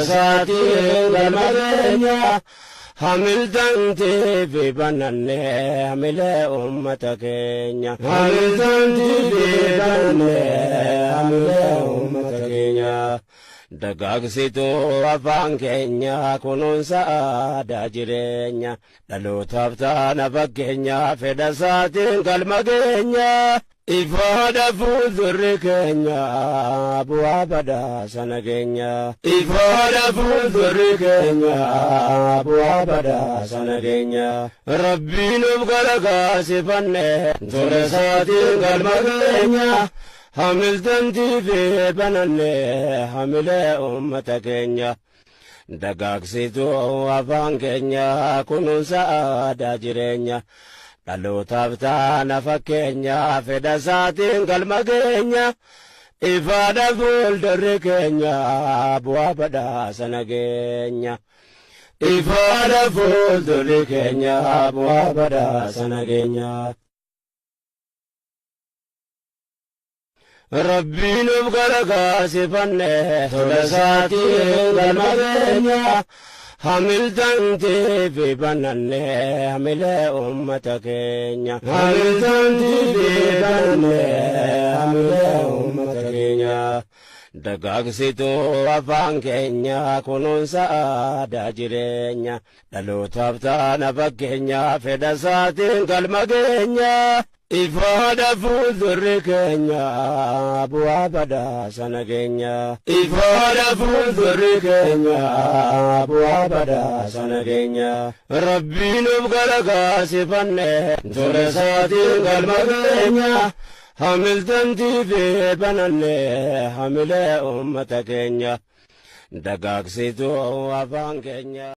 tolasaati galmageenya hamiltanti fi bananne hamile ummata keenya hamiltanti fi bananne hamile ummata keenya dagaagsitu afaan keenya kunuunsa aadaa jireenya dhalootaaf taana fakkeenya fedha isaatiin galma keenya ifaadha fuuldurri keenya bu'aa badhaasa nageenya ifaadha fuuldurri keenya bu'aa badhaasa nageenya rabbiin nuuf gargaarsifanne tola isaatiin galma keenya hamiltanti fi bananne hamile ummata keenya dagaagsitu afaan keenya kunuunsa aadaa jireenya dhalootaaf taana fakkeenya fedha isaatiin galma keenya ifaadha fuuldurri keenya bu'aa badhaasa nageenya ifaadha fuuldurri keenya bu'aa badhaasa nageenya rabbiin nuuf gargaarsifanne tola isaatiin galma keenya hamiltanti fi bananne hamile ummata keenya hamiltanti fi bananne hamile ummata keenya dagaagsitu afaan keenya kunuunsa aadaa jireenya dhalootaaf taana fakkeenya fedha isaatiin galma keenya ifaadha fuuldurri keenya bu'aa badhaasa nageenya ifaadha fuuldurri keenya bu'aa badhaasa nageenya rabbiin nuuf gargaarsifanne tola isaatiin galma keenya hamiltanti fi bananne hamile ummata keenya dagaagsitu afaan keenya